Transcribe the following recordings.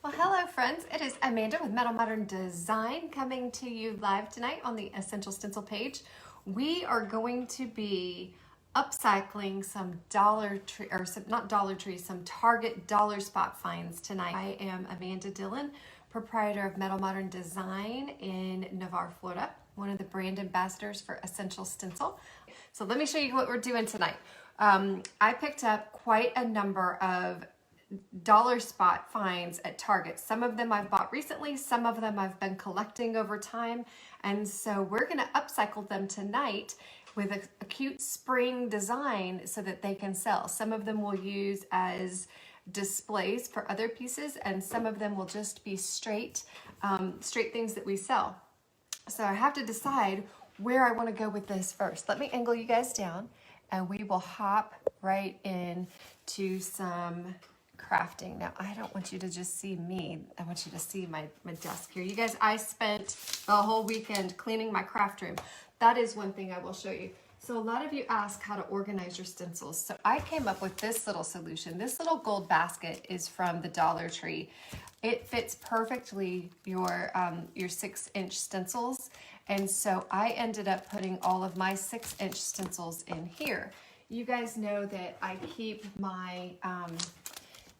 Well, hello friends. It is Amanda with Metal Modern Design coming to you live tonight on the Essential Stencil page. We are going to be upcycling some Dollar Tree, or some, not Dollar Tree, some Target dollar spot finds tonight. I am Amanda Dillon, proprietor of Metal Modern Design in Navarre, Florida, one of the brand ambassadors for Essential Stencil. So let me show you what we're doing tonight. I picked up quite a number of dollar spot finds at Target. Some of them I've bought recently, some of them I've been collecting over time, and so we're going to upcycle them tonight with a cute spring design so that they can sell. Some of them we'll use as displays for other pieces, and some of them will just be straight things that we sell. So I have to decide where I want to go with this first. Let me angle you guys down and we will hop right in to some crafting. Now, I don't want you to just see me. I want you to see my desk here. You guys, I spent the whole weekend cleaning my craft room. That is one thing I will show you. So a lot of you ask how to organize your stencils. So I came up with this little solution. This little gold basket is from the Dollar Tree. It fits perfectly your 6-inch stencils. And so I ended up putting all of my 6-inch stencils in here. You guys know that I keep my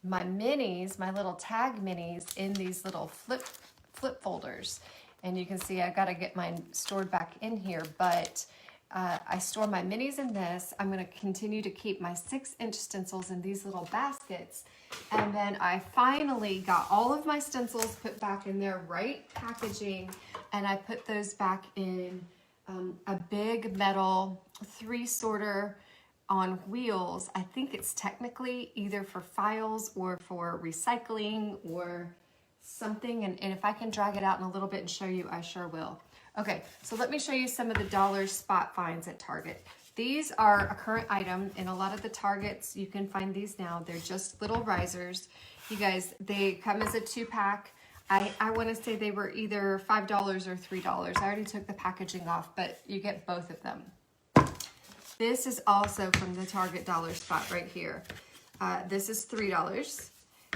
my minis, my little tag minis, in these little flip folders. And you can see I got to get mine stored back in here, but I store my minis in this. I'm going to continue to keep my 6-inch stencils in these little baskets. And then I finally got all of my stencils put back in their right packaging, and I put those back in a big metal 3-sorter on wheels. I think it's technically either for files or for recycling or something. And if I can drag it out in a little bit and show you, I sure will. Okay, so let me show you some of the dollar spot finds at Target. These are a current item in a lot of the Targets. You can find these now. They're just little risers. You guys, they come as a 2-pack. I want to say they were either $5 or $3. I already took the packaging off, but you get both of them. This is also from the Target dollar spot right here. This is $3.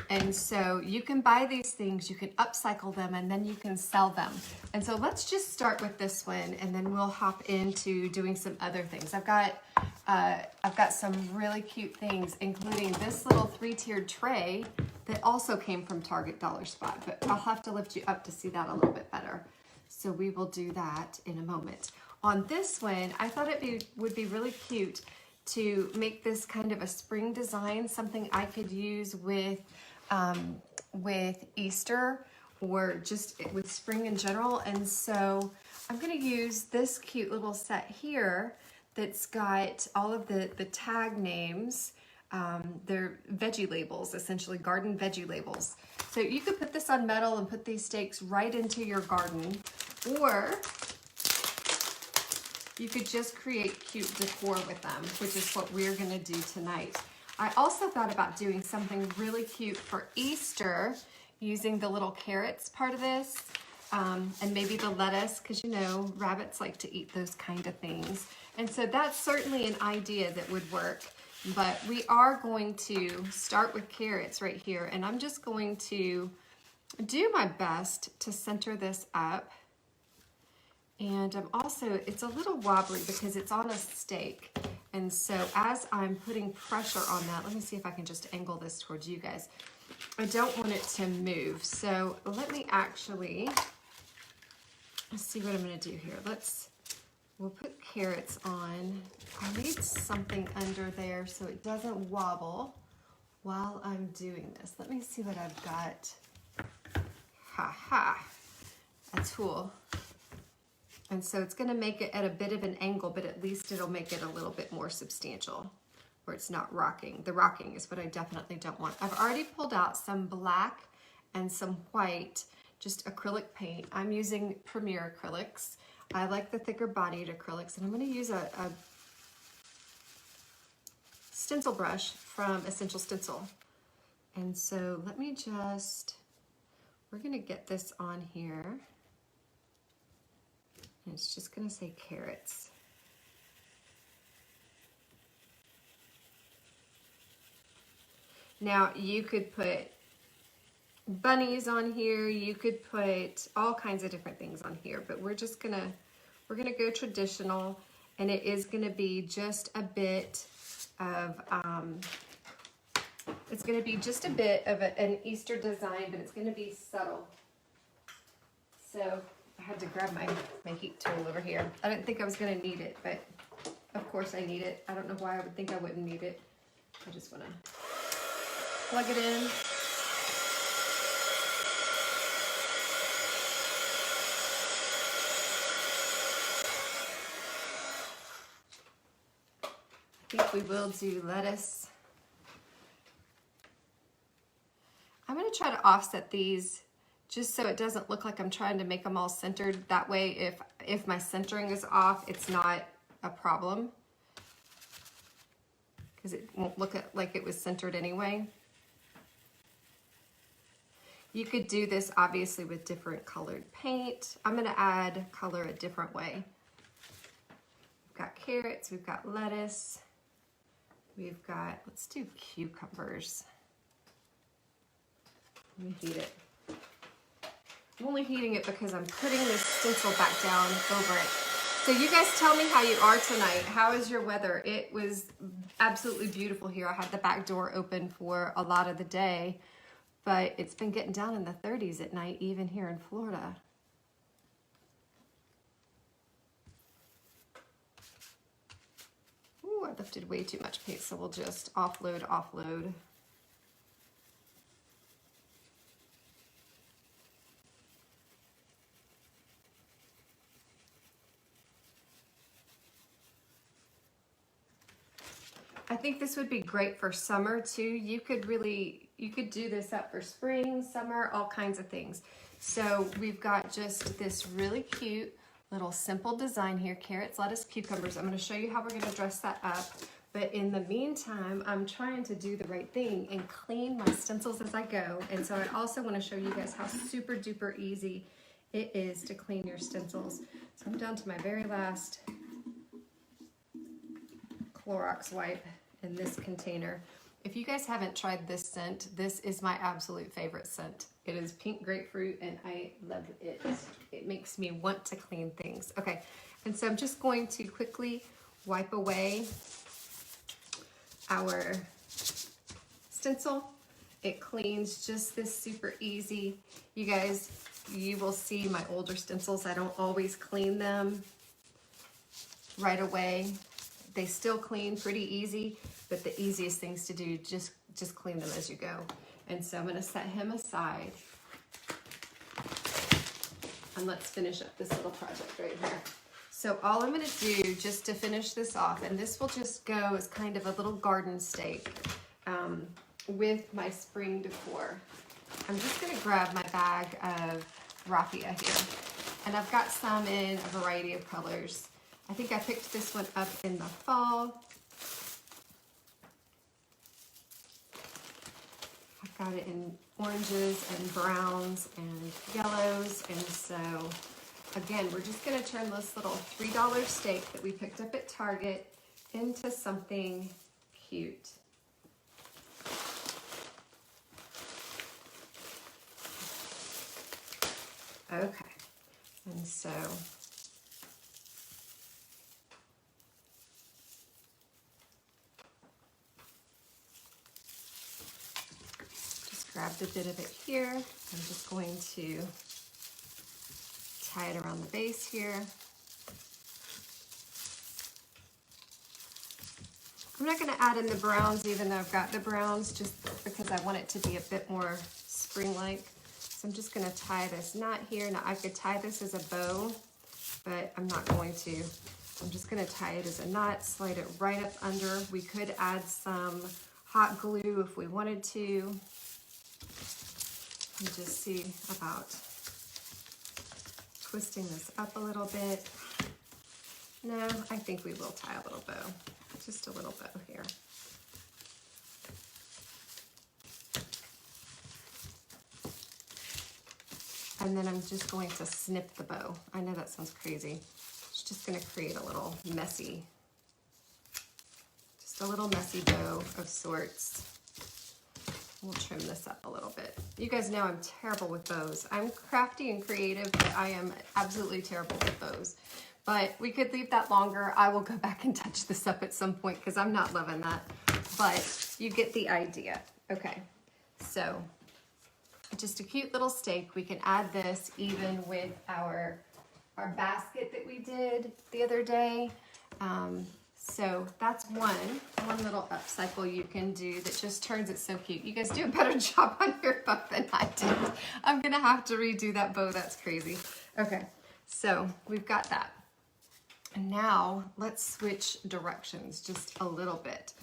And so you can buy these things, you can upcycle them, and then you can sell them. And so let's just start with this one, and then we'll hop into doing some other things. I've got some really cute things, including this little 3-tiered tray that also came from Target dollar spot, but I'll have to lift you up to see that a little bit better. So we will do that in a moment. On this one, I thought it would be really cute to make this kind of a spring design, something I could use with Easter or just with spring in general. And so I'm going to use this cute little set here that's got all of the tag names. They're veggie labels, essentially garden veggie labels. So you could put this on metal and put these stakes right into your garden, or you could just create cute decor with them, which is what we're going to do tonight. I also thought about doing something really cute for Easter using the little carrots part of this, and maybe the lettuce, because you know rabbits like to eat those kind of things. And so that's certainly an idea that would work. But we are going to start with carrots right here, and I'm just going to do my best to center this up. And it's a little wobbly because it's on a stake. And so as I'm putting pressure on that, let me see if I can just angle this towards you guys. I don't want it to move. So let me actually, let's see what I'm going to do here. We'll put carrots on. I need something under there so it doesn't wobble while I'm doing this. Let me see what I've got. A tool. And so it's going to make it at a bit of an angle, but at least it'll make it a little bit more substantial, where it's not rocking. The rocking is what I definitely don't want. I've already pulled out some black and some white, just acrylic paint. I'm using Premier acrylics. I like the thicker bodied acrylics, and I'm going to use a stencil brush from Essential Stencil. And so let me we're going to get this on here. And it's just going to say carrots. Now you could put bunnies on here. You could put all kinds of different things on here, but we're gonna go traditional, and it is gonna be just a bit of, it's gonna be just a bit of an Easter design, but it's gonna be subtle. So I had to grab my heat tool over here. I didn't think I was gonna need it, but of course I need it. I don't know why I would think I wouldn't need it. I just wanna plug it in. I think we will do lettuce. I'm going to try to offset these just so it doesn't look like I'm trying to make them all centered. That way, if my centering is off, it's not a problem, because it won't look like it was centered anyway. You could do this obviously with different colored paint. I'm going to add color a different way. We've got carrots, we've got lettuce, we've got, let's do cucumbers. Let me heat it. I'm only heating it because I'm putting this stencil back down over it. So you guys tell me how you are tonight. How is your weather? It was absolutely beautiful here. I had the back door open for a lot of the day, but it's been getting down in the 30s at night, even here in Florida. Ooh, I lifted way too much paint, so we'll just offload. I think this would be great for summer too. You could do this up for spring, summer, all kinds of things. So we've got just this really cute little simple design here, carrots, lettuce, cucumbers. I'm going to show you how we're going to dress that up. But in the meantime, I'm trying to do the right thing and clean my stencils as I go. And so I also want to show you guys how super duper easy it is to clean your stencils. So I'm down to my very last Clorox wipe in this container. If you guys haven't tried this scent, this is my absolute favorite scent. It is pink grapefruit and I love it. It makes me want to clean things. Okay, and so I'm just going to quickly wipe away our stencil. It cleans just this super easy. You guys, you will see my older stencils. I don't always clean them right away. They still clean pretty easy, but the easiest things to do, just clean them as you go. And so I'm going to set him aside. And let's finish up this little project right here. So all I'm going to do just to finish this off, and this will just go as kind of a little garden stake with my spring decor. I'm just going to grab my bag of raffia here. And I've got some in a variety of colors. I think I picked this one up in the fall. I've got it in oranges and browns and yellows. And so, again, we're just going to turn this little $3 steak that we picked up at Target into something cute. Okay, and so grabbed a bit of it here. I'm just going to tie it around the base here. I'm not going to add in the browns, even though I've got the browns, just because I want it to be a bit more spring-like. So I'm just going to tie this knot here. Now I could tie this as a bow, but I'm not going to. I'm just going to tie it as a knot, slide it right up under. We could add some hot glue if we wanted to. And just see about twisting this up a little bit. No, I think we will tie a little bow, just a little bow here. And then I'm just going to snip the bow. I know that sounds crazy. It's just going to create a little messy, just a little messy bow of sorts. We'll trim this up a little bit. You guys know I'm terrible with bows. I'm crafty and creative, but I am absolutely terrible with bows. But we could leave that longer. I will go back and touch this up at some point because I'm not loving that. But you get the idea. Okay, so just a cute little stake. We can add this even with our basket that we did the other day. So that's one little upcycle you can do that just turns it so cute. You guys do a better job on your bow than I did. I'm gonna have to redo that bow, that's crazy. Okay, so we've got that. And now let's switch directions just a little bit.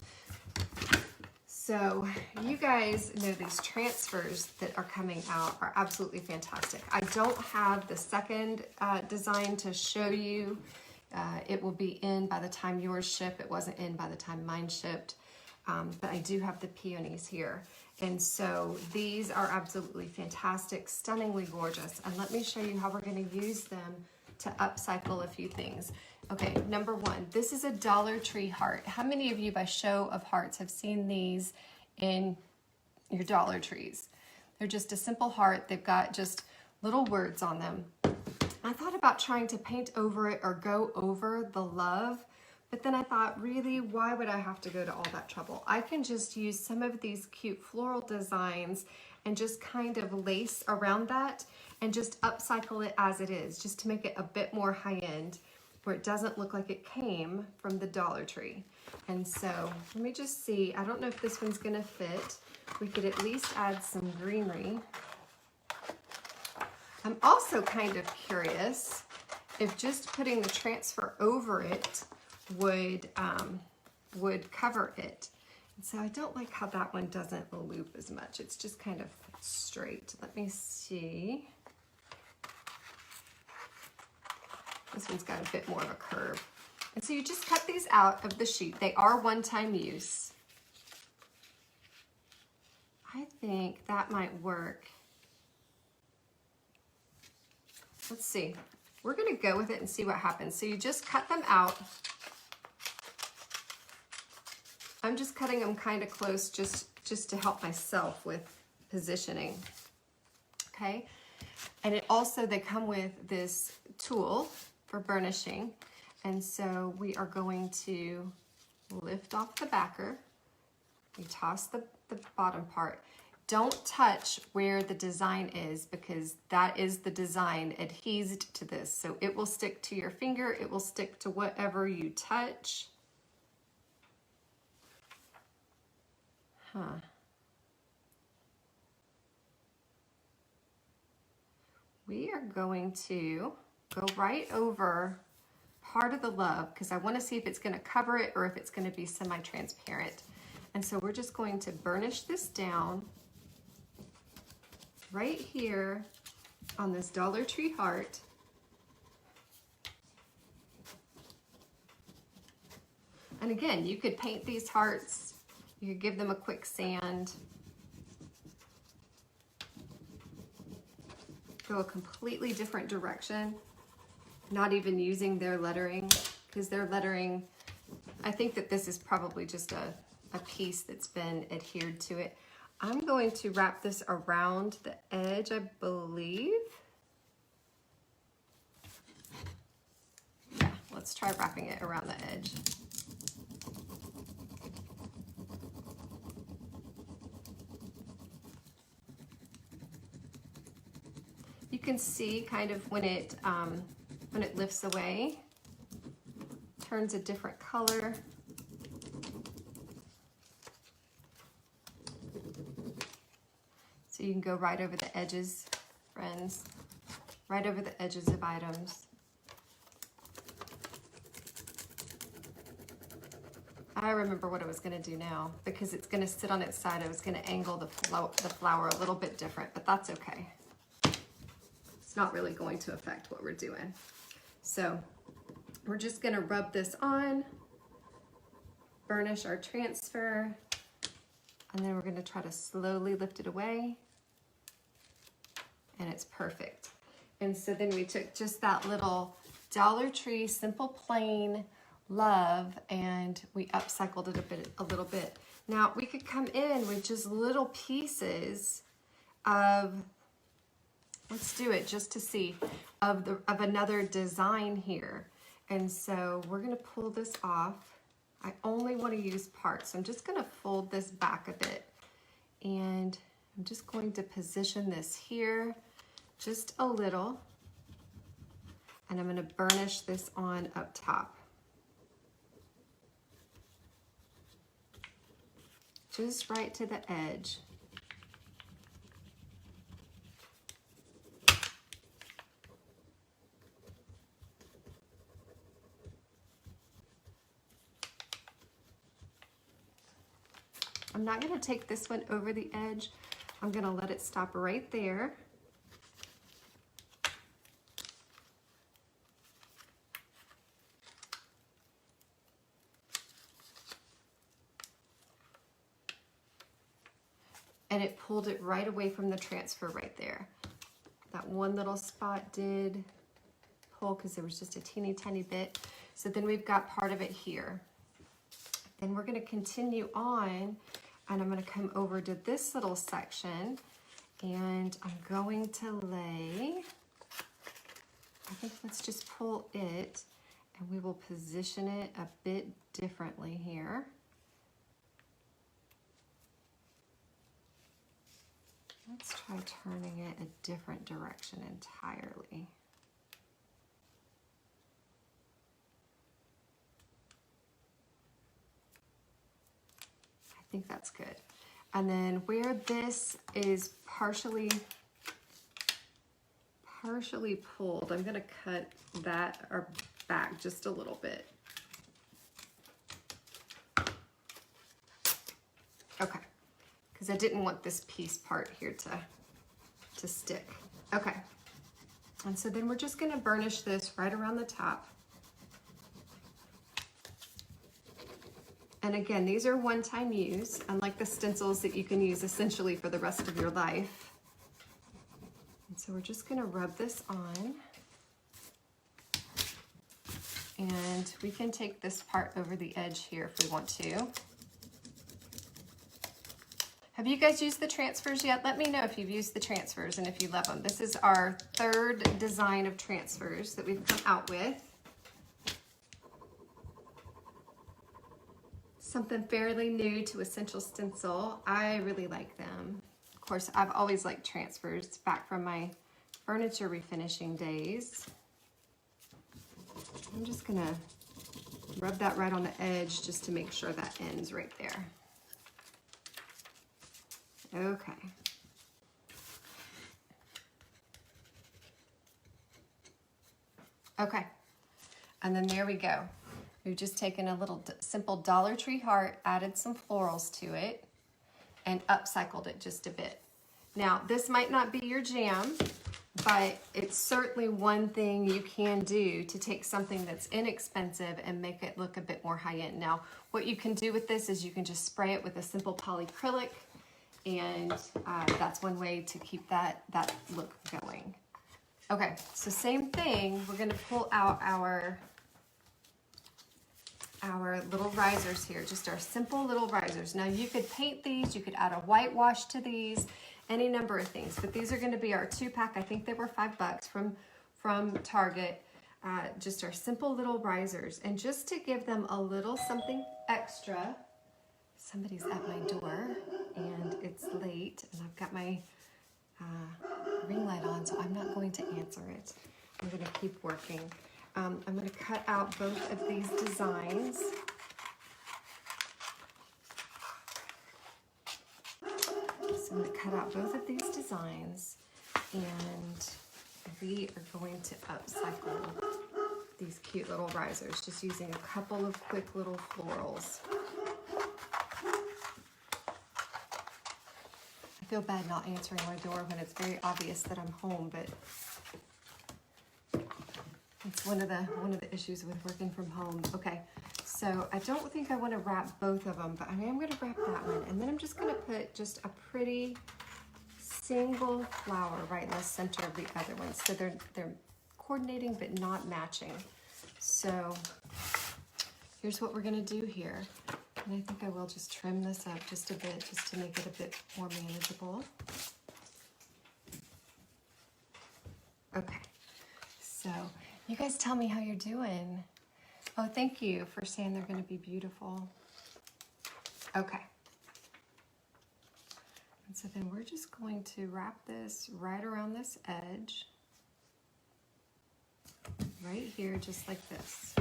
So you guys know these transfers that are coming out are absolutely fantastic. I don't have the second design to show you. It will be in by the time yours ship. It wasn't in by the time mine shipped, but I do have the peonies here. And so these are absolutely fantastic, stunningly gorgeous. And let me show you how we're gonna use them to upcycle a few things. Okay, number one, this is a Dollar Tree heart. How many of you by show of hearts have seen these in your Dollar Trees? They're just a simple heart. They've got just little words on them. I thought about trying to paint over it or go over the love, but then I thought, really, why would I have to go to all that trouble? I can just use some of these cute floral designs and just kind of lace around that and just upcycle it as it is, just to make it a bit more high-end, where it doesn't look like it came from the Dollar Tree. And so let me just see. I don't know if this one's gonna fit. We could at least add some greenery. I'm also kind of curious if just putting the transfer over it would cover it. And so I don't like how that one doesn't loop as much. It's just kind of straight. Let me see. This one's got a bit more of a curve. And so you just cut these out of the sheet. They are one-time use. I think that might work. Let's see. We're gonna go with it and see what happens. So you just cut them out. I'm just cutting them kind of close just to help myself with positioning. Okay. And it also, they come with this tool for burnishing. And so we are going to lift off the backer. We toss the bottom part. Don't touch where the design is, because that is the design adhesed to this. So it will stick to your finger. It will stick to whatever you touch. We are going to go right over part of the love, because I want to see if it's going to cover it or if it's going to be semi-transparent. And so we're just going to burnish this down right here on this Dollar Tree heart. And again, you could paint these hearts. You could give them a quick sand. Go a completely different direction. Not even using their lettering, because their lettering, I think that this is probably just a piece that's been adhered to it. I'm going to wrap this around the edge, I believe. Yeah, let's try wrapping it around the edge. You can see kind of when it lifts away, turns a different color. So you can go right over the edges, friends, right over the edges of items. I remember what I was going to do now, because it's going to sit on its side. I was going to angle the flower a little bit different, but that's okay. It's not really going to affect what we're doing. So we're just going to rub this on, burnish our transfer, and then we're going to try to slowly lift it away. And it's perfect. And so then we took just that little Dollar Tree simple plain love and we upcycled it a little bit Now we could come in with just little pieces of, let's do it just to see, of another design here. And so we're gonna pull this off. I only wanna use parts. So I'm just gonna fold this back a bit. And I'm just going to position this here just a little. And I'm gonna burnish this on up top. Just right to the edge. I'm not going to take this one over the edge. I'm going to let it stop right there. And it pulled it right away from the transfer right there. That one little spot did pull because there was just a teeny tiny bit. So then we've got part of it here. Then we're going to continue on, and I'm going to come over to this little section, and I'm going to lay, I think let's just pull it, and we will position it a bit differently here. Let's try turning it a different direction entirely. I think that's good. And then where this is partially pulled, I'm going to cut that or back just a little bit. Okay. Because I didn't want this piece part here to stick. Okay. And so then we're just going to burnish this right around the top. And again, these are one-time use, unlike the stencils that you can use essentially for the rest of your life. And so we're just going to rub this on. And we can take this part over the edge here if we want to. Have you guys used the transfers yet? Let me know if you've used the transfers and if you love them. This is our third design of transfers that we've come out with. Something fairly new to Essential Stencil. I really like them. Of course, I've always liked transfers back from my furniture refinishing days. I'm just gonna rub that right on the edge just to make sure that ends right there. Okay. Okay, and then there we go. We've just taken a little simple Dollar Tree heart, added some florals to it, and upcycled it just a bit. Now, this might not be your jam, but it's certainly one thing you can do to take something that's inexpensive and make it look a bit more high-end. Now, what you can do with this is you can just spray it with a simple polyacrylic, and that's one way to keep that look going. Okay, so same thing, we're gonna pull out our little risers here, just our simple little risers. Now you could paint these, you could add a whitewash to these, any number of things, but these are gonna be our 2-pack. I think they were $5 from Target. Just our simple little risers. And just to give them a little something extra, somebody's at my door and it's late and I've got my ring light on, so I'm not going to answer it. I'm gonna keep working. I'm going to cut out both of these designs. So I'm going to cut out both of these designs, and we are going to upcycle these cute little risers, just using a couple of quick little florals. I feel bad not answering my door when it's very obvious that I'm home, but it's one of the issues with working from home. Okay, so I don't think I want to wrap both of them, but I am going to wrap that one, and then I'm just going to put just a pretty single flower right in the center of the other one, so they're coordinating but not matching. So here's what we're going to do here. And I think I will just trim this up just a bit, just to make it a bit more manageable. Okay, so you guys tell me how you're doing. Oh, thank you for saying they're going to be beautiful. Okay. And so then we're just going to wrap this right around this edge. Right here, just like this.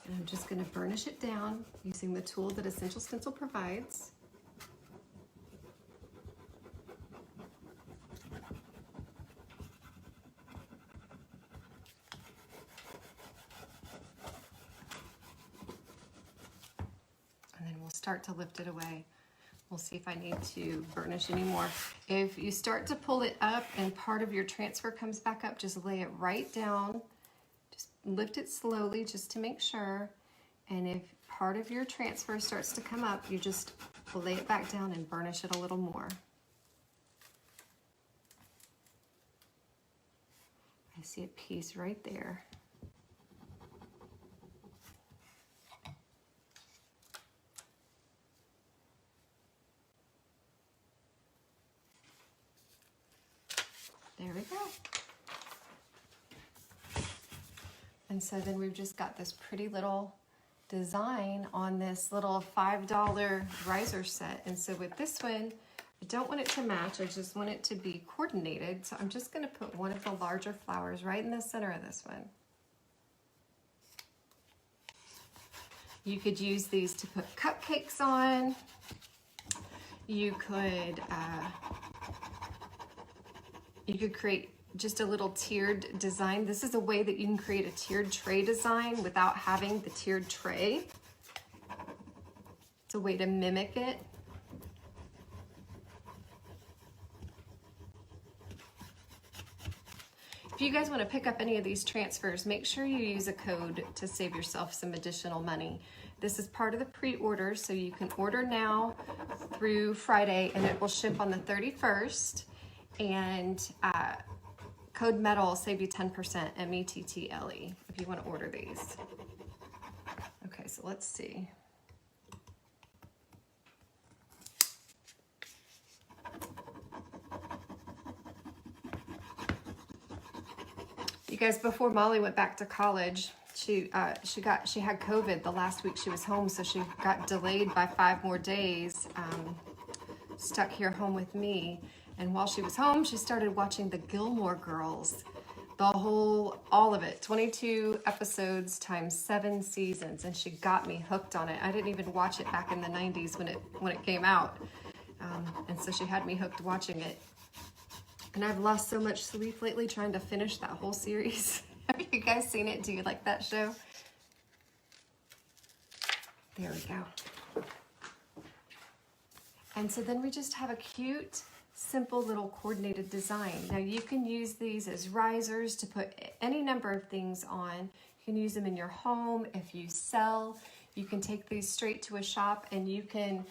And I'm just going to burnish it down using the tool that Essential Stencil provides. And then we'll start to lift it away. We'll see if I need to burnish anymore. If you start to pull it up and part of your transfer comes back up, just lay it right down. Just lift it slowly just to make sure. And if part of your transfer starts to come up, you just lay it back down and burnish it a little more. I see a piece right there. There we go. And so then we've just got this pretty little design on this little $5 riser set. And so with this one, I don't want it to match, I just want it to be coordinated. So I'm just going to put one of the larger flowers right in the center of this one. You could use these to put cupcakes on. You could create just a little tiered design. This is a way that you can create a tiered tray design without having the tiered tray. It's a way to mimic it. If you guys want to pick up any of these transfers, make sure you use a code to save yourself some additional money. This is part of the pre-order, so you can order now through Friday and it will ship on the 31st. And code METTLE will save you 10%, METTLE, if you want to order these. Okay, so let's see. You guys, before Molly went back to college, she had COVID the last week she was home, so she got delayed by 5 more days, stuck here home with me. And while she was home, she started watching the Gilmore Girls, all of it, 22 episodes times 7 seasons, and she got me hooked on it. I didn't even watch it back in the 90s when it came out, and so she had me hooked watching it. And I've lost so much sleep lately trying to finish that whole series. Have you guys seen it? Do you like that show? There we go. And so then we just have a cute, simple little coordinated design. Now you can use these as risers to put any number of things on. You can use them in your home. If you sell, you can take these straight to a shop and you can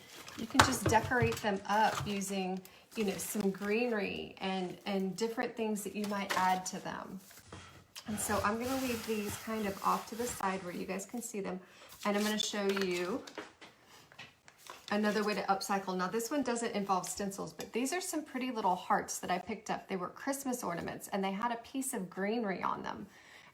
just decorate them up using, you know, some greenery and different things that you might add to them. And so I'm going to leave these kind of off to the side where you guys can see them, and I'm going to show you another way to upcycle. Now this one doesn't involve stencils, but these are some pretty little hearts that I picked up. They were Christmas ornaments and they had a piece of greenery on them.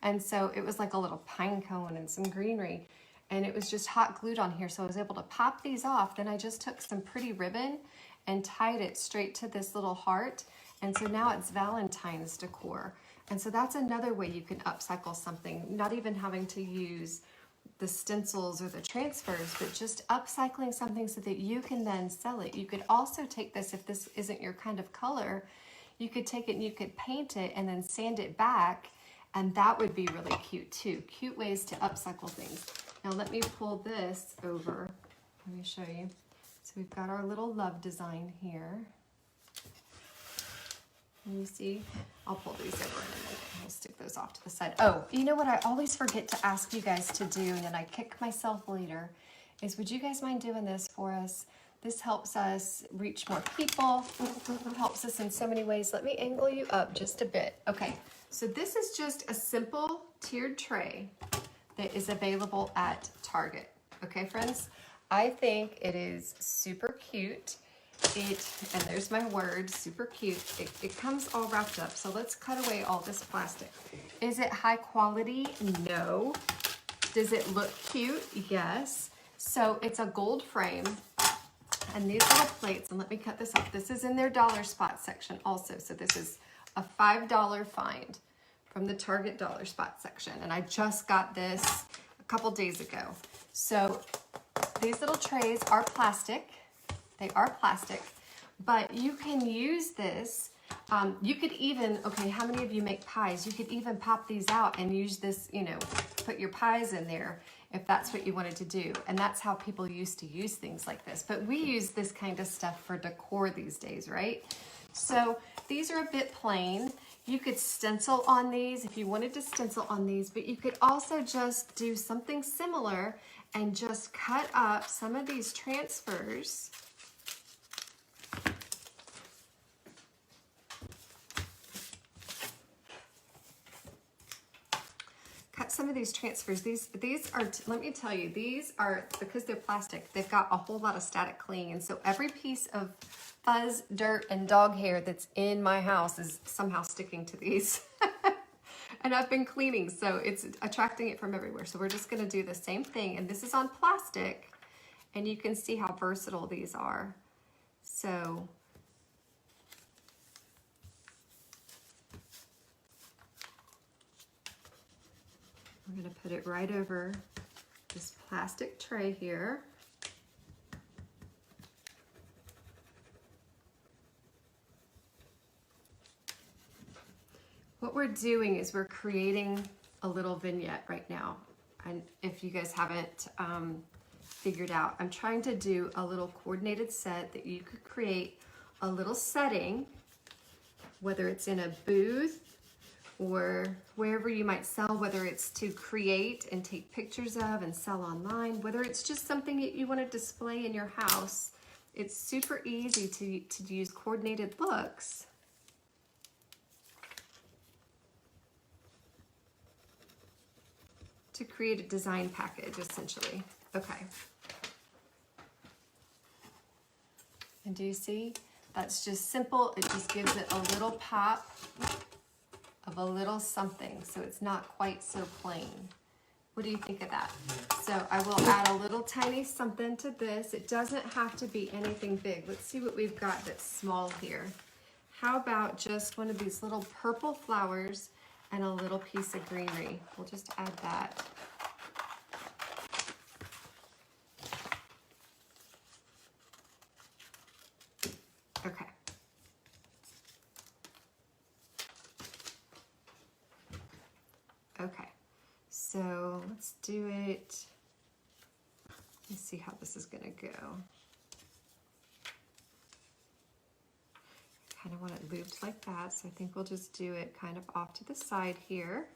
And so it was like a little pine cone and some greenery, and it was just hot glued on here. So I was able to pop these off. Then I just took some pretty ribbon and tied it straight to this little heart. And so now it's Valentine's decor. And so that's another way you can upcycle something, not even having to use the stencils or the transfers, but just upcycling something so that you can then sell it. You could also take this, if this isn't your kind of color, you could take it and you could paint it and then sand it back, and that would be really cute too. Cute ways to upcycle things. Now let me pull this over. Let me show you. So we've got our little love design here. And you see, I'll pull these over in a minute. We'll stick those off to the side. Oh, you know what I always forget to ask you guys to do, and then I kick myself later, is would you guys mind doing this for us? This helps us reach more people, helps us in so many ways. Let me angle you up just a bit. Okay, so this is just a simple tiered tray that is available at Target. Okay, friends? I think it is super cute. And there's my word, super cute. It comes all wrapped up. So let's cut away all this plastic. Is it high quality? No. Does it look cute? Yes. So it's a gold frame. And these little plates, and let me cut this off. This is in their dollar spot section also. So this is a $5 find from the Target dollar spot section. And I just got this a couple days ago. So these little trays are plastic. They are plastic, but you can use this. You could even, okay, how many of you make pies? You could even pop these out and use this, you know, put your pies in there if that's what you wanted to do. And that's how people used to use things like this. But we use this kind of stuff for decor these days, right? So these are a bit plain. You could stencil on these if you wanted to stencil on these, but you could also just do something similar and just cut up some of these transfers. Some of these transfers, these are, let me tell you, these are, because they're plastic, they've got a whole lot of static cling, and so every piece of fuzz, dirt, and dog hair that's in my house is somehow sticking to these. And I've been cleaning, so it's attracting it from everywhere. So we're just gonna do the same thing, and this is on plastic, and you can see how versatile these are. So we're going to put it right over this plastic tray here. What we're doing is we're creating a little vignette right now. And if you guys haven't figured out, I'm trying to do a little coordinated set that you could create a little setting, whether it's in a booth or wherever you might sell, whether it's to create and take pictures of and sell online, whether it's just something that you want to display in your house. It's super easy to use coordinated looks. To create a design package, essentially. Okay. And do you see? That's just simple. It just gives it a little pop of a little something, so it's not quite so plain. What do you think of that? So I will add a little tiny something to this. It doesn't have to be anything big. Let's see what we've got that's small here. How about just one of these little purple flowers and a little piece of greenery? We'll just add that. Okay. Okay, so let's do it. Let's see how this is gonna go. Kind of want it looped like that, so I think we'll just do it kind of off to the side here.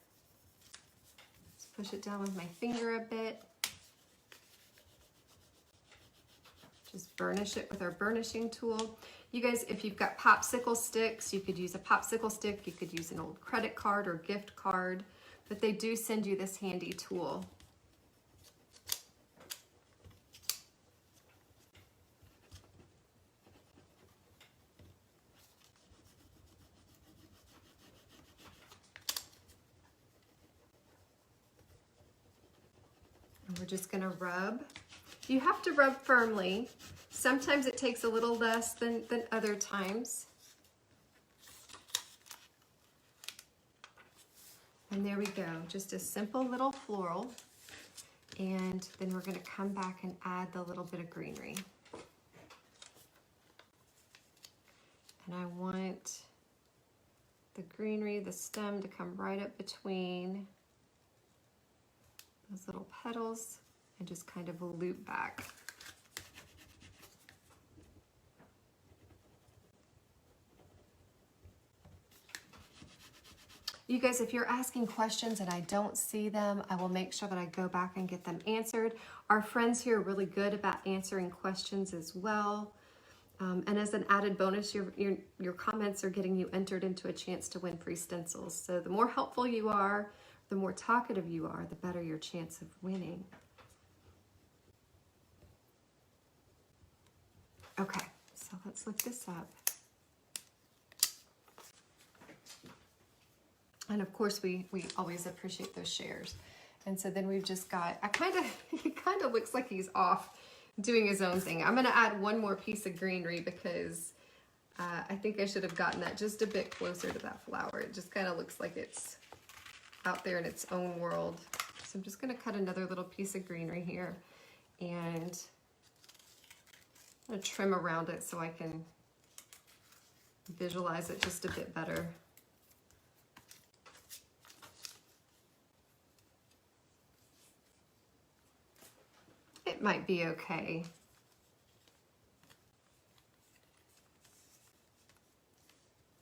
Let's push it down with my finger a bit. Just burnish it with our burnishing tool. You guys, if you've got popsicle sticks, you could use a popsicle stick, you could use an old credit card or gift card, but they do send you this handy tool. And we're just gonna rub. You have to rub firmly. Sometimes it takes a little less than other times. And there we go, just a simple little floral. And then we're gonna come back and add the little bit of greenery. And I want the greenery, the stem to come right up between those little petals and just kind of loop back. You guys, if you're asking questions and I don't see them, I will make sure that I go back and get them answered. Our friends here are really good about answering questions as well. And as an added bonus, your comments are getting you entered into a chance to win free stencils. So the more helpful you are, the more talkative you are, the better your chance of winning. Okay, so let's look this up. And of course, we always appreciate those shares. And so then we've just got, he kind of looks like he's off doing his own thing. I'm gonna add one more piece of greenery because I think I should have gotten that just a bit closer to that flower. It just kind of looks like it's out there in its own world. So I'm just gonna cut another little piece of greenery here, and I'm gonna trim around it so I can visualize it just a bit better. It might be okay.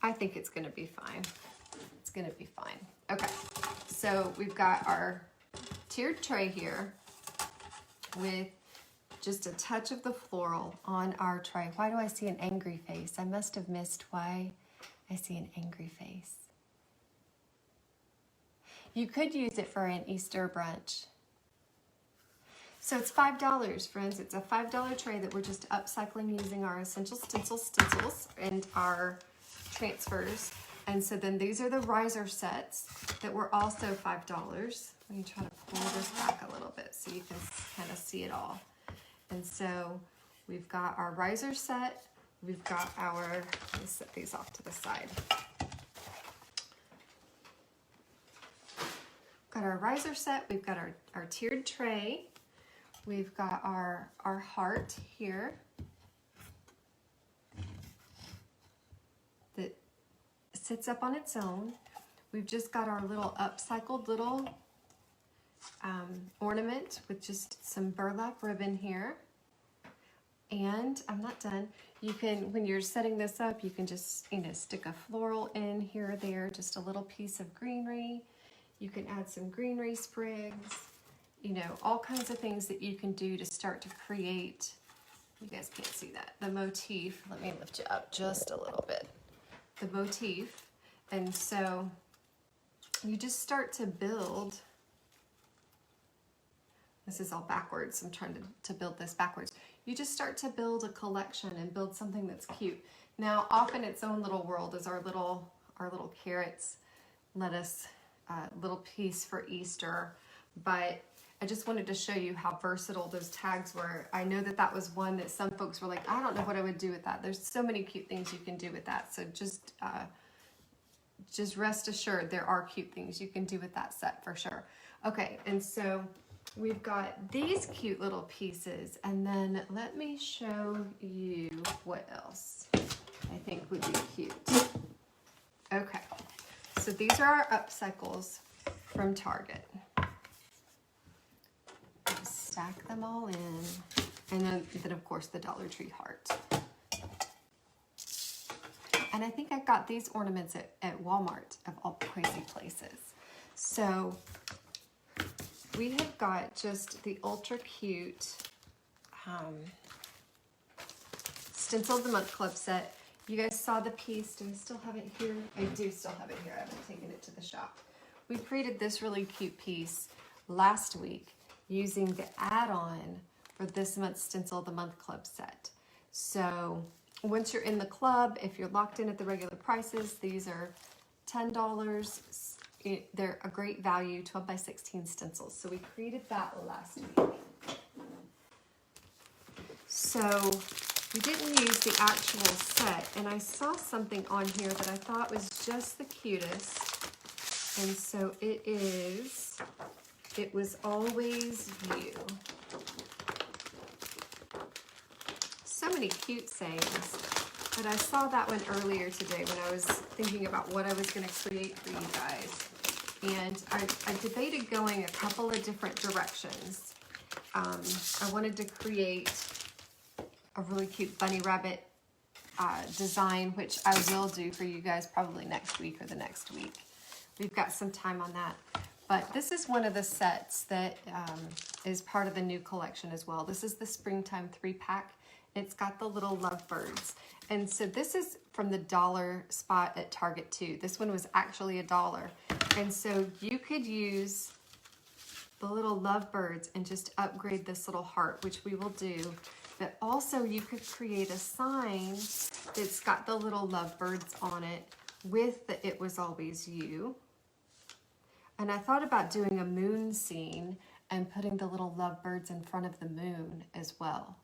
I think it's gonna be fine. It's gonna be fine. Okay, so we've got our tiered tray here with just a touch of the floral on our tray. Why do I see an angry face? I must have missed why I see an angry face. You could use it for an Easter brunch. So it's $5, friends. It's a $5 tray that we're just upcycling using our Essential Stencils and our transfers. And so then these are the riser sets that were also $5. Let me try to pull this back a little bit so you can kind of see it all. And so we've got our riser set. We've got our, let me set these off to the side. Got our riser set. We've got our tiered tray. We've got our heart here that sits up on its own. We've just got our little upcycled little ornament with just some burlap ribbon here. And I'm not done. You can, when you're setting this up, you can just, stick a floral in here or there, just a little piece of greenery. You can add some greenery sprigs. All kinds of things that you can do to start to create, you guys can't see that, the motif. Let me lift you up just a little bit. The motif. And so you just start to build. This is all backwards. I'm trying to build this backwards. You just start to build a collection and build something that's cute. Now, off in its own little world is our little carrots, lettuce, little piece for Easter. But I just wanted to show you how versatile those tags were. I know that was one that some folks were like, I don't know what I would do with that. There's so many cute things you can do with that. So just rest assured there are cute things you can do with that set for sure. Okay, and so we've got these cute little pieces, and then let me show you what else I think would be cute. Okay, so these are our upcycles from Target. Stack them all in, and then of course the Dollar Tree heart. And I think I got these ornaments at Walmart of all crazy places. So we have got just the ultra cute Stencil of the Month Club set. You guys saw the piece. Do I still have it here? I do still have it here. I haven't taken it to the shop. We created this really cute piece last week using the add-on for this month's Stencil of the Month Club set. So once you're in the club, if you're locked in at the regular prices, these are $10. They're a great value, 12 by 16 stencils. So we created that last week. So we didn't use the actual set, and I saw something on here that I thought was just the cutest. And so it was Always You. So many cute sayings. But I saw that one earlier today when I was thinking about what I was going to create for you guys. And I debated going a couple of different directions. I wanted to create a really cute bunny rabbit design, which I will do for you guys probably next week or the next week. we've got some time on that. But this is one of the sets that is part of the new collection as well. This is the Springtime 3-pack. It's got the little Lovebirds. And so this is from the dollar spot at Target too. This one was actually $1. And so you could use the little Lovebirds and just upgrade this little heart, which we will do. But also you could create a sign that's got the little Lovebirds on it with the "It Was Always You." And I thought about doing a moon scene and putting the little Lovebirds in front of the moon as well.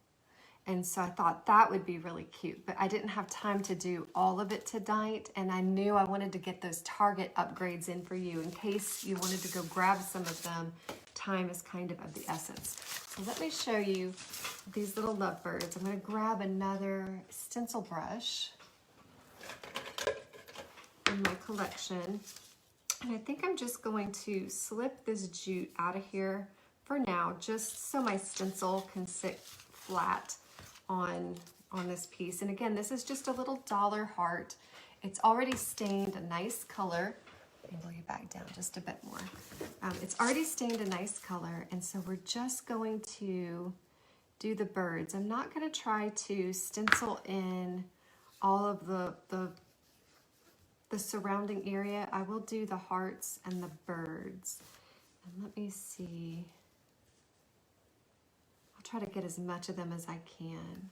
And so I thought that would be really cute, but I didn't have time to do all of it tonight, and I knew I wanted to get those Target upgrades in for you in case you wanted to go grab some of them. Time is kind of the essence. So let me show you these little Lovebirds. I'm going to grab another stencil brush in my collection. And I think I'm just going to slip this jute out of here for now, just so my stencil can sit flat on this piece. And again, this is just a little dollar heart. It's already stained a nice color. Angle you back down just a bit more. It's already stained a nice color, and so we're just going to do the birds. I'm not going to try to stencil in all of the surrounding area. I will do the hearts and the birds. And let me see. I'll try to get as much of them as I can.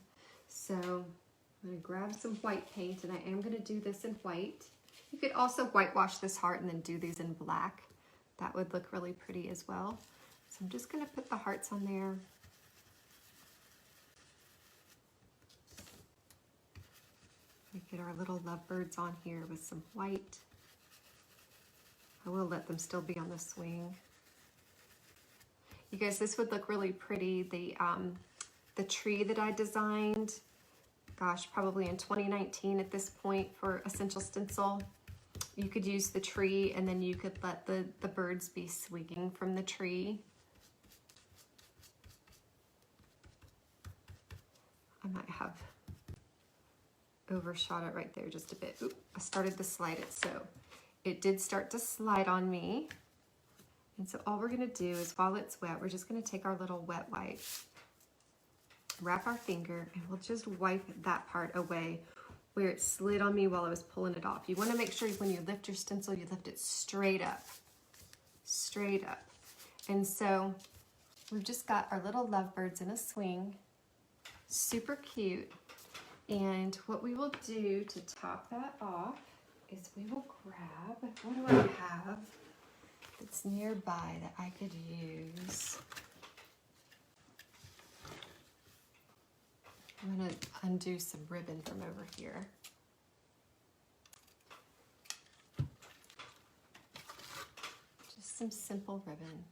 So I'm going to grab some white paint, and I am going to do this in white. You could also whitewash this heart and then do these in black. That would look really pretty as well. So I'm just going to put the hearts on there. We get our little Lovebirds on here with some white. I will let them still be on the swing. You guys, this would look really pretty. The tree that I designed, gosh, probably in 2019 at this point for Essential Stencil. You could use the tree, and then you could let the birds be swinging from the tree. I might have overshot it right there just a bit. Oop, I started to slide it, so it did start to slide on me. And so all we're gonna do is, while it's wet, we're just gonna take our little wet wipe, wrap our finger, and we'll just wipe that part away where it slid on me while I was pulling it off. You wanna make sure when you lift your stencil, you lift it straight up, straight up. And so we've just got our little Lovebirds in a swing, super cute. And what we will do to top that off is we will grab, what do I have that's nearby that I could use? I'm going to undo some ribbon from over here. Just some simple ribbon.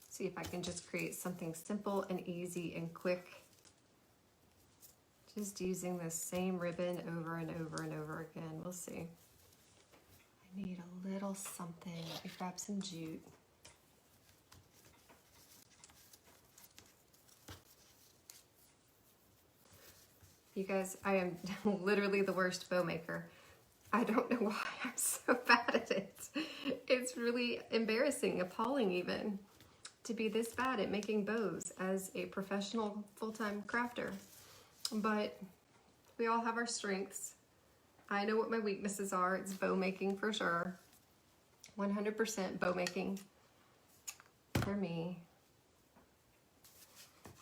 See if I can just create something simple and easy and quick. Just using the same ribbon over and over and over again. We'll see. I need a little something. Let me grab some jute. You guys, I am literally the worst bow maker. I don't know why I'm so bad at it. It's really embarrassing, appalling even, to be this bad at making bows as a professional full-time crafter. But we all have our strengths. I know what my weaknesses are. It's bow making for sure. 100% bow making for me.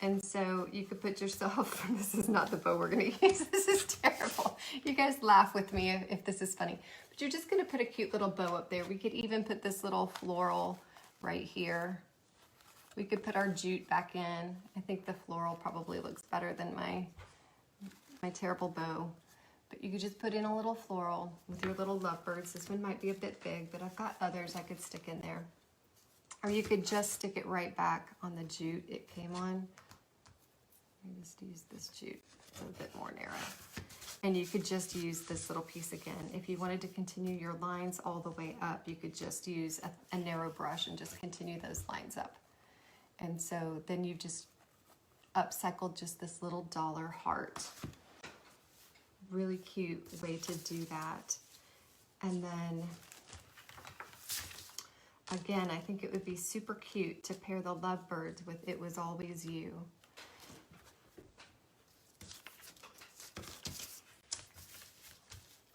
And so you could put yourself, this is not the bow we're gonna use, this is terrible. You guys laugh with me if this is funny. But you're just gonna put a cute little bow up there. We could even put this little floral right here. We could put our jute back in. I think the floral probably looks better than my terrible bow. But you could just put in a little floral with your little Lovebirds. This one might be a bit big, but I've got others I could stick in there. Or you could just stick it right back on the jute it came on. Let me just use this jute a little bit more narrow. And you could just use this little piece again. If you wanted to continue your lines all the way up, you could just use a narrow brush and just continue those lines up. And so then you've just upcycled just this little dollar heart. Really cute way to do that. And then, again, I think it would be super cute to pair the Lovebirds with It Was Always You.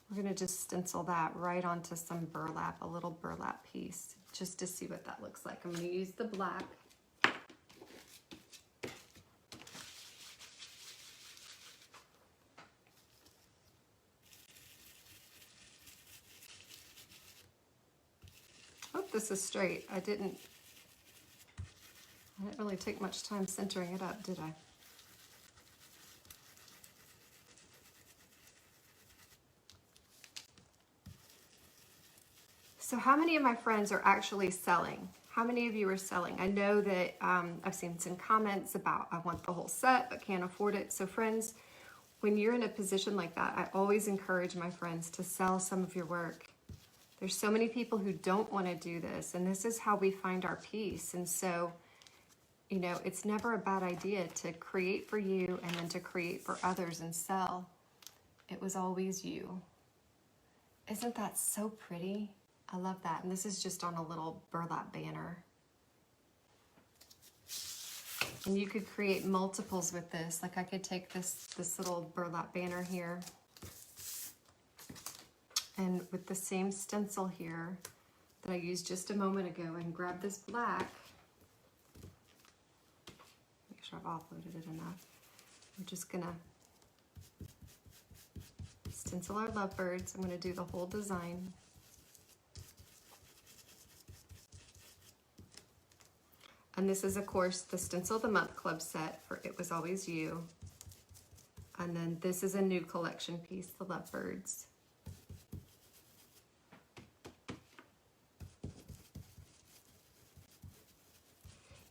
We're going to just stencil that right onto some burlap, a little burlap piece, just to see what that looks like. I'm going to use the black. Oh, this is straight. I didn't really take much time centering it up, did I? So how many of my friends are actually selling? How many of you are selling? I know that I've seen some comments about I want the whole set but can't afford it. So friends, when you're in a position like that, I always encourage my friends to sell some of your work. There's so many people who don't want to do this, and this is how we find our peace. And so, you know, it's never a bad idea to create for you and then to create for others and sell. It was always you. Isn't that so pretty? I love that. And this is just on a little burlap banner. And you could create multiples with this. Like I could take this little burlap banner here, and with the same stencil here that I used just a moment ago, and grab this black. Make sure I've offloaded it enough. I'm just gonna stencil our Lovebirds. I'm gonna do the whole design. And this is, of course, the Stencil of the Month Club set for It Was Always You. And then this is a new collection piece, the Lovebirds.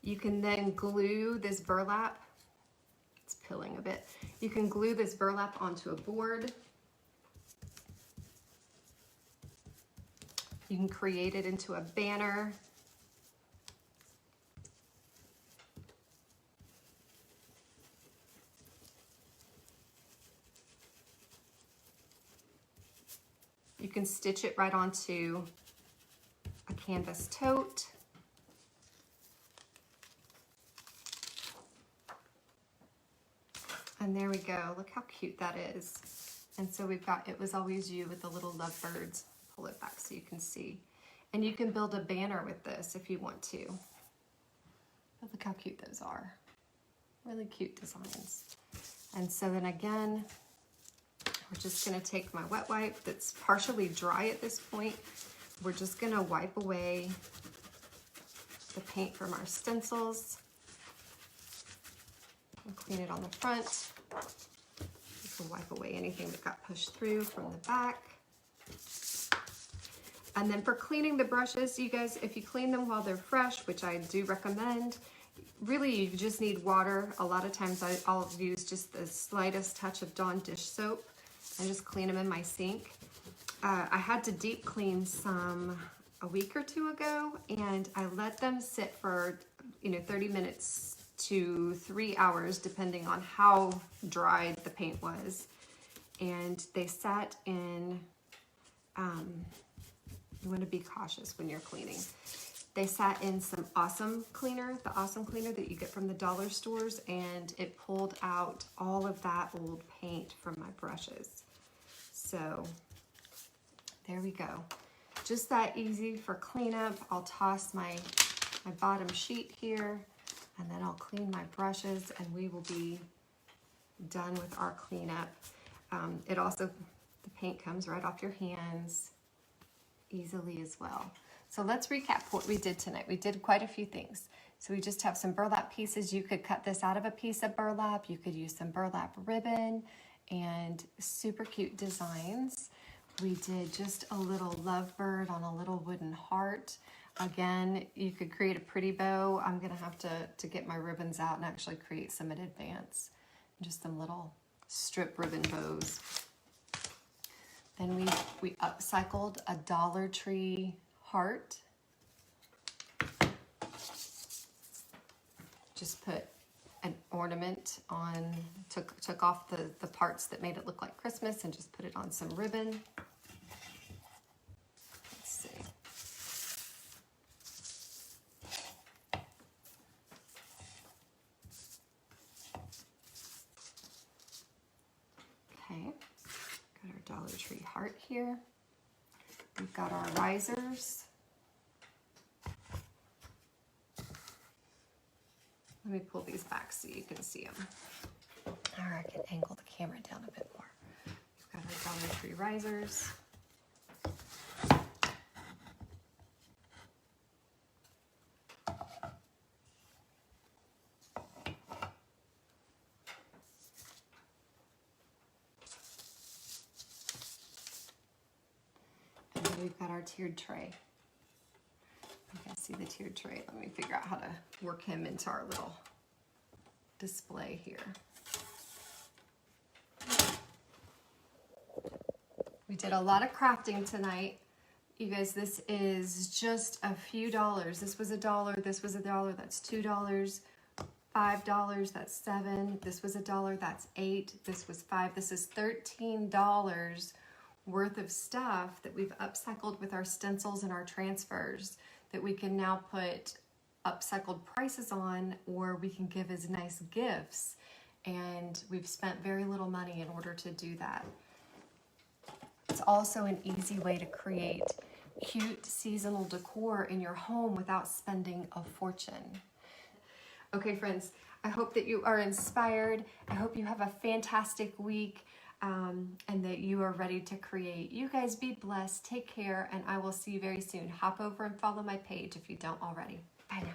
You can then glue this burlap. It's pilling a bit. You can glue this burlap onto a board. You can create it into a banner. You can stitch it right onto a canvas tote. And there we go. Look how cute that is. And so we've got It Was Always You with the little Lovebirds. Pull it back so you can see. And you can build a banner with this if you want to. But look how cute those are. Really cute designs. And so then again, we're just going to take my wet wipe that's partially dry at this point. We're just going to wipe away the paint from our stencils. And clean it on the front. Just wipe away anything that got pushed through from the back. And then for cleaning the brushes, you guys, if you clean them while they're fresh, which I do recommend, really you just need water. A lot of times I'll use just the slightest touch of Dawn dish soap and just clean them in my sink. I had to deep clean some a week or two ago, and I let them sit for 30 minutes to 3 hours, depending on how dried the paint was. And they sat in, you want to be cautious when you're cleaning. They sat in some Awesome Cleaner, the Awesome Cleaner that you get from the dollar stores, and it pulled out all of that old paint from my brushes. So there we go. Just that easy for cleanup. I'll toss my bottom sheet here, and then I'll clean my brushes, and we will be done with our cleanup. It also, the paint comes right off your hands easily as well. So let's recap what we did tonight. We did quite a few things. So we just have some burlap pieces. You could cut this out of a piece of burlap. You could use some burlap ribbon and super cute designs. We did just a little Lovebird on a little wooden heart. Again, you could create a pretty bow. I'm gonna have to get my ribbons out and actually create some in advance. Just some little strip ribbon bows. Then we upcycled a Dollar Tree heart. Just put an ornament on, took off the parts that made it look like Christmas and just put it on some ribbon. Let's see. Okay, got our Dollar Tree heart here. We've got our risers. Let me pull these back so you can see them. Or I can angle the camera down a bit more. We've got our Dollar Tree risers. And then we've got our tiered tray. You can see the tiered tray. Let me figure out how to work him into our little display here. We did a lot of crafting tonight. You guys, this is just a few dollars. This was $1, this was $1, that's $2, $5, that's $7, this was $1, that's $8, this was $5, this is $13 worth of stuff that we've upcycled with our stencils and our transfers that we can now put upcycled prices on, or we can give as nice gifts. And we've spent very little money in order to do that. It's also an easy way to create cute seasonal decor in your home without spending a fortune. Okay, friends, I hope that you are inspired. I hope you have a fantastic week. And that you are ready to create. You guys be blessed, take care, and I will see you very soon. Hop over and follow my page if you don't already. Bye now.